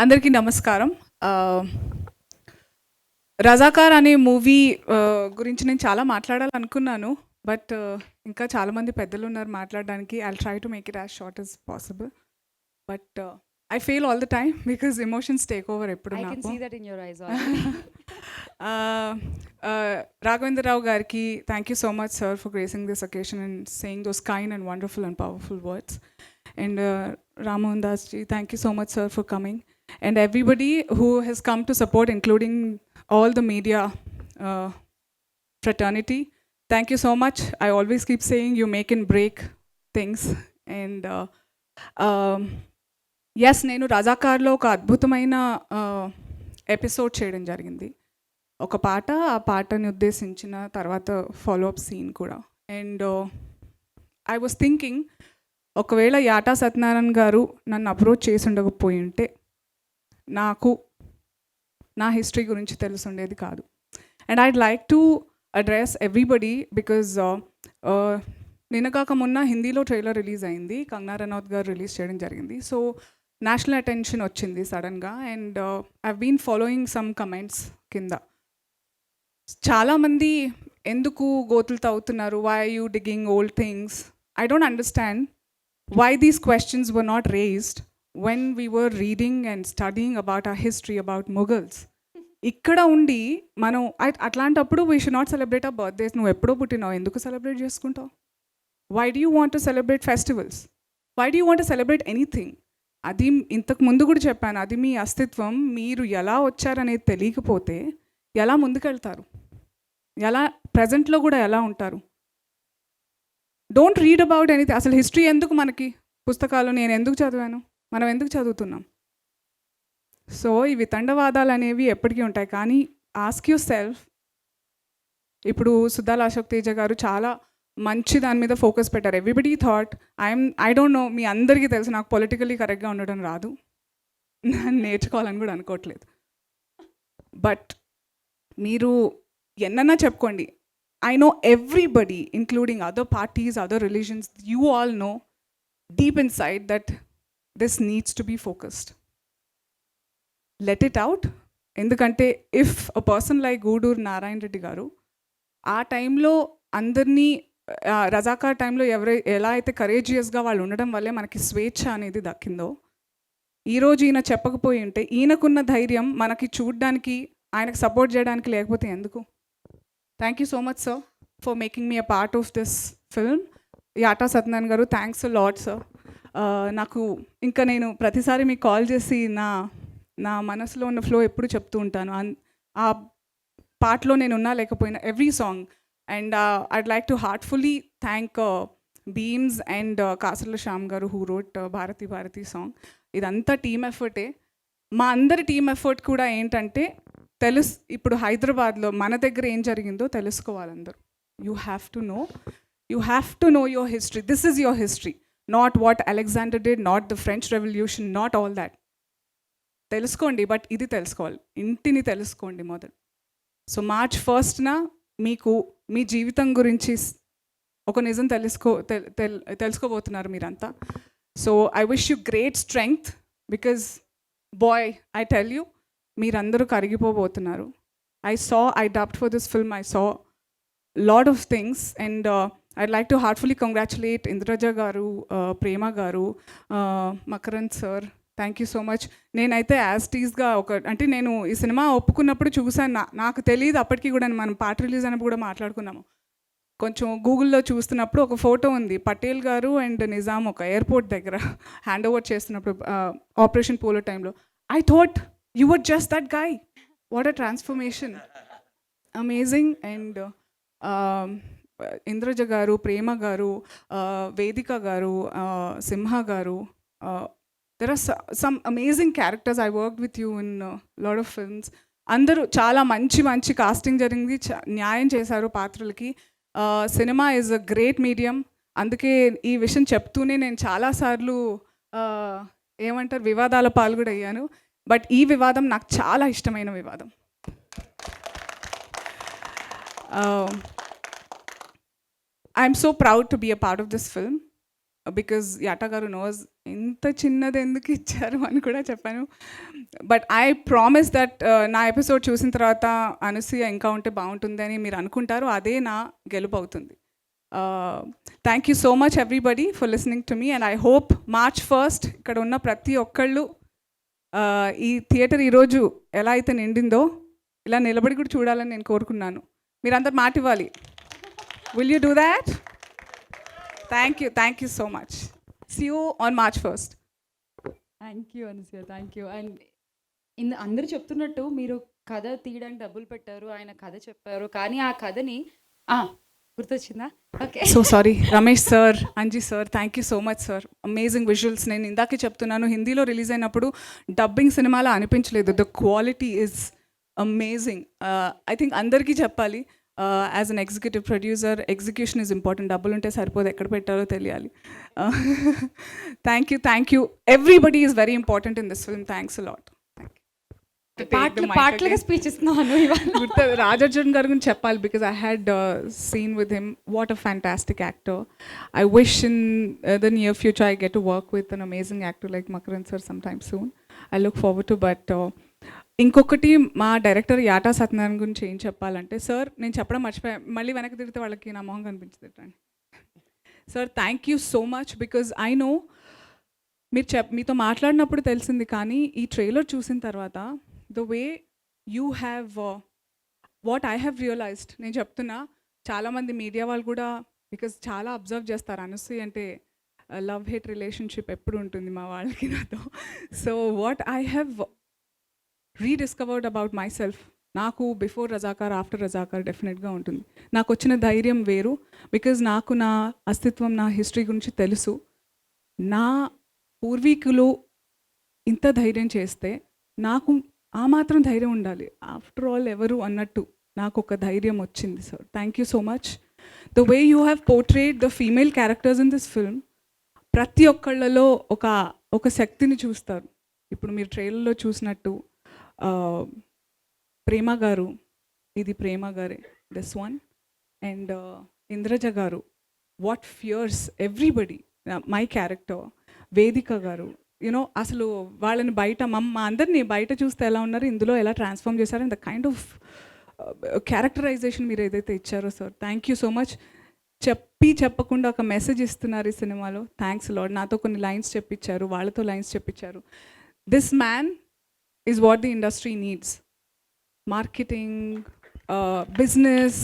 అందరికీ నమస్కారం. ఆహ్, 'రజాకార్' అనే మూవీ గురించి నేను చాలా మాట్లాడాలనుకున్నాను. బట్ ఇంకా చాలామంది పెద్దలున్నారు మాట్లాడడానికి. I'll try to make it as short as possible. But I fail all the time because emotions take over ఎప్పుడు I can నాకు. see that in your eyes already. ఆహ్, రాఘవేంద్రరావు గారికి thank you so much sir for gracing this occasion and saying those kind and wonderful and powerful words. And Ramohan Das ji, thank you so much, sir, for coming. And everybody who has come to support, including all the media uh, fraternity, thank you so much. I always keep saying you make and break things. And yes, నేను రజాకార్లో ఒక అద్భుతమైన episode చేయడం జరిగింది. ఒక పాట, ఆ పాటని ఉద్దేశించిన తర్వాత ఫాలో అప్ సీన్ కూడా. అండ్ ఐ వాస్ థింకింగ్, ఒకవేళ యాటా సత్యనారాయణ గారు నన్ను అప్రోచ్ చేసి ఉండకపోయి ఉంటే నాకు నా హిస్టరీ గురించి తెలుసుండేది కాదు. And I'd like to address everybody because నిన్నగాక మొన్న హిందీలో ట్రైలర్ రిలీజ్ అయింది, కంగనా రనౌత్ గారు రిలీజ్ చేయడం జరిగింది. సో నేషనల్ అటెన్షన్ వచ్చింది సడన్గా. And I've been following some comments కింద. చాలామంది ఎందుకు గోతులు తవ్వుతున్నారు, why are you digging old things, I don't understand why these questions were not raised when we were reading and studying about our history about Mughals. ఇక్కడ ఉండి మనం అట్లాంటప్పుడు we should not celebrate our birthdays. నువ్వు ఎప్పుడో పుట్టినావు, ఎందుకు celebrate చేసుకుంటావు? Why do you want to celebrate festivals? Why do you want to celebrate anything? అది ఇంతకు ముందు కూడా చెప్పాను, అది మీ అస్తిత్వం. మీరు ఎలా వచ్చారనేది తెలియకపోతే ఎలా ముందుకెళ్తారు? ఎలా ప్రజెంట్లో కూడా ఎలా ఉంటారు? Don't read about anything. అసలు హిస్టరీ ఎందుకు మనకి? పుస్తకాలు నేను ఎందుకు చదివాను? మనం ఎందుకు చదువుతున్నాం? సో ఈ వితండవాదాలు అనేవి ఎప్పటికీ ఉంటాయి. కానీ ఆస్క్ యువర్ సెల్ఫ్. ఇప్పుడు సుద్దాల అశోక్ తేజ గారు చాలా మంచి దాని మీద ఫోకస్ పెట్టారు. Everybody thought I don't know, మీ అందరికీ తెలుసు నాకు పొలిటికల్లీ కరెక్ట్గా ఉండడం రాదు, నేర్చుకోవాలని కూడా అనుకోవట్లేదు. బట్ మీరు ఎన్నన్నా చెప్పుకోండి, I know everybody, including other parties, other religions, you all know deep inside that this needs to be focused. Let it out. ఎందుకంటే if a person like Gudur Narayana Reddy garu ఆ టైంలో అందరినీ, రజాకార్ టైంలో ఎలా అయితే కరేజియస్గా వాళ్ళు ఉండడం వల్లే మనకి స్వేచ్ఛ అనేది దక్కిందో, ఈరోజు ఈయన చెప్పకపోయి ఉంటే ఈయనకున్న ధైర్యం మనకి చూడడానికి, ఆయనకు సపోర్ట్ చేయడానికి లేకపోతే ఎందుకు? Thank you so much sir for making me a part of this film. Yata Satyanarayana గారు, థ్యాంక్స్ అ లాట్ సార్. నాకు ఇంకా నేను ప్రతిసారి మీకు కాల్ చేసి నా మనసులో ఉన్న ఫ్లో ఎప్పుడు చెప్తూ ఉంటాను. ఆ పాటలో నేను ఉన్నా లేకపోయినా every song. And I'd like to heartfully thank Bheems and Kasarla Shyam గారు who wrote Bharathi Bharathi song. ఇదంతా టీమ్ ఎఫర్టే. మా అందరి టీమ్ ఎఫర్ట్ కూడా ఏంటంటే, ఇప్పుడు హైదరాబాద్లో మన దగ్గర ఏం జరిగిందో తెలుసుకోవాలి అందరూ. You have to know your history. This is your history, not what Alexander did, not the French revolution, not all that. తెలుసుకోండి, బట్ ఇది తెలుసుకోవాలి, ఇంటిని తెలుసుకోండి మొదలు. సో March 1న మీకు మీ జీవితం గురించి ఒక నిజం తెలుసుకోబోతున్నారు మీరంతా. So I wish you great strength because boy I tell you, మీరందరూ కరిగిపోబోతున్నారు. I dubbed for this film, I saw lot of things, and I'd like to heartfully congratulate Indraja garu, Prema garu, Makarand sir. Thank you so much. నేనైతే as టీజ్గా అంటే నేను ఈ cinema ఒప్పుకున్నప్పుడు చూసాను, నాకు తెలియదు అప్పటికి కూడా. మనం పాట రిలీజ్ అయినప్పుడు కూడా మాట్లాడుకున్నాము. కొంచెం గూగుల్లో చూస్తున్నప్పుడు ఒక ఫోటో ఉంది, పటేల్ గారు అండ్ నిజాం ఒక ఎయిర్పోర్ట్ దగ్గర హ్యాండ్ ఓవర్ చేస్తున్నప్పుడు ఆపరేషన్ పోలో టైంలో. I thought you were just that guy. What a transformation. Amazing. And Indraja garu, Prema garu, Vedika garu, Simha garu, there are some amazing characters. I worked with you in a lot of films. అందరూ చాలా మంచి casting జరిగింది, న్యాయం చేశారు పాత్రలకి. సినిమా is a great medium. అందుకే ఈ విషయం చెప్తూనే నేను చాలాసార్లు ఏమంటారు వివాదాల పాలు కూడా అయ్యాను. బట్ ఈ వివాదం నాకు చాలా ఇష్టమైన వివాదం. I'm so proud to be a part of this film because Yata గారు నోస్ అంత చిన్నది ఎందుకు ఇచ్చారు అని కూడా చెప్పాను. బట్ ఐ ప్రామిస్ దట్ నా ఎపిసోడ్ చూసిన తర్వాత అనసూయ ఇంకా ఉంటే బాగుంటుంది అని మీరు అనుకుంటారు. అదే నా గెలుపు అవుతుంది. Thank you so much everybody for listening to me and I hope March 1st ఇక్కడ ఉన్న ప్రతి ఒక్కళ్ళు ఈ థియేటర్ ఈరోజు ఎలా అయితే నిండిందో ఇలా నిలబడి కూడా చూడాలని నేను కోరుకున్నాను. మీరందరూ మాట ఇవ్వాలి. Will you do that? Thank you so much. See you on March 1st. Thank you Anasuya, thank you. And అందరూ చెప్తున్నట్టు మీరు కథ తీయడానికి డబ్బులు పెట్టారు, ఆయన కథ చెప్పారు, కానీ ఆ కథని గుర్తొచ్చిందా? Okay, so sorry Ramesh sir, Anji sir, thank you so much sir. Amazing visuals. నేను ఇందాకే చెప్తున్నాను, హిందీలో రిలీజ్ అయినప్పుడు డబ్బింగ్ సినిమాలో అనిపించలేదు. The quality is amazing. I think అందరికీ చెప్పాలి, as an executive producer execution is important. డబ్బులు ఉంటే సరిపోదు, ఎక్కడ పెట్టాలో తెలియాలి. Thank you. Everybody is very important in this film. Thanks a lot. పాటలుగా స్పీచ్ ఇస్తున్నాను. రాజార్జున్ గారి గురించి చెప్పాలి, because I had seen with him. What a fantastic actor. I wish in the near future I get to work with an amazing actor like Makarand sir some time soon. I look forward to. But ఇంకొకటి, మా director యాటా Satyanarayana గురించి ఏం చెప్పాలంటే, sir నేను చెప్పడం మర్చిపోయా, మళ్ళీ వెనక్కి తిరిగితే వాళ్ళకి నా మొహం కనిపించింది. Sir thank you so much, because I know మీరు మీతో మాట్లాడినప్పుడు తెలిసింది, కానీ ఈ ట్రైలర్ చూసిన తర్వాత the way you have what I have realised. నేను చెప్తున్నా, చాలామంది మీడియా వాళ్ళు కూడా, బికాజ్ చాలా అబ్జర్వ్ చేస్తారు అనసూయ అంటే లవ్ హేట్ రిలేషన్షిప్ ఎప్పుడు ఉంటుంది మా వాళ్ళకి నాతో. So what I have rediscovered about my self, నాకు బిఫోర్ రజాకార్ ఆఫ్టర్ రజాకార్ డెఫినెట్గా ఉంటుంది. నాకు వచ్చిన ధైర్యం వేరు, బికాజ్ నాకు నా అస్తిత్వం, నా హిస్టరీ గురించి తెలుసు. నా పూర్వీకులు ఇంత ధైర్యం చేస్తే నాకు ఆ మాత్రం ధైర్యం ఉండాలి. ఆఫ్టర్ ఆల్ ఎవరు అన్నట్టు నాకు ఒక ధైర్యం వచ్చింది. Sir thank you so much. The way you have portrayed the female characters in this film, ప్రతి ఒక్కళ్ళలో ఒక శక్తిని చూస్తారు. ఇప్పుడు మీరు ట్రైలర్లో చూసినట్టు ప్రేమ గారు, ఇది ప్రేమ గారే, దిస్ వన్. అండ్ ఇంద్రజ గారు, what fears everybody. My character వేదిక గారు, యూనో అసలు వాళ్ళని బయట మా అందరినీ బయట చూస్తే ఎలా ఉన్నారు, ఇందులో ఎలా ట్రాన్స్ఫార్మ్ చేశారు. And the kind of characterization మీరు ఏదైతే ఇచ్చారో sir, thank you so much. చెప్పకుండా ఒక మెసేజ్ ఇస్తున్నారు ఈ సినిమాలో. Thanks lord. నాతో కొన్ని లైన్స్ చెప్పించారు, వాళ్ళతో లైన్స్ చెప్పించారు. This man is what the industry needs. Marketing, business,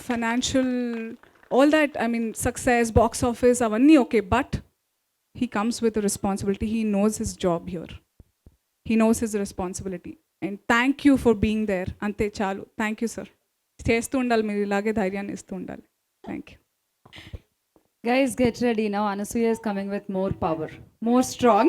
financial, all that, I mean, success, box office, avanni okay, but he comes with a responsibility. He knows his job here. He knows his responsibility. And thank you for being there. Ante chalu. Thank you, sir. చేస్తూ ఉండాలి, మీరు ఇలాగే ధైర్యాన్ని ఇస్తూ ఉండాలి. Thank you. Guys, get ready now. Anasuya is coming with more power, more strong.